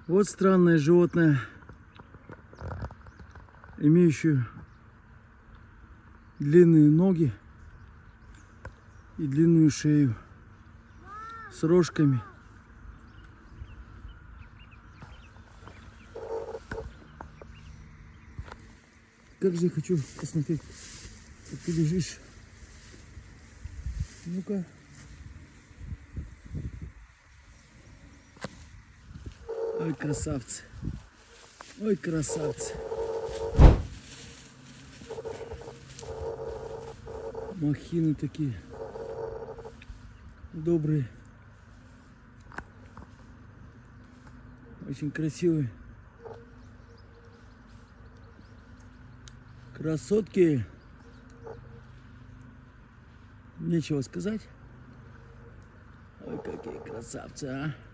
Вот странное животное, имеющее длинные ноги и длинную шею с рожками. Как же я хочу посмотреть, как ты лежишь. Ну-ка. Ой, красавцы. Ой, красавцы. Махины такие добрые. Очень красивые. Красотки. Нечего сказать. Ой, какие красавцы, а.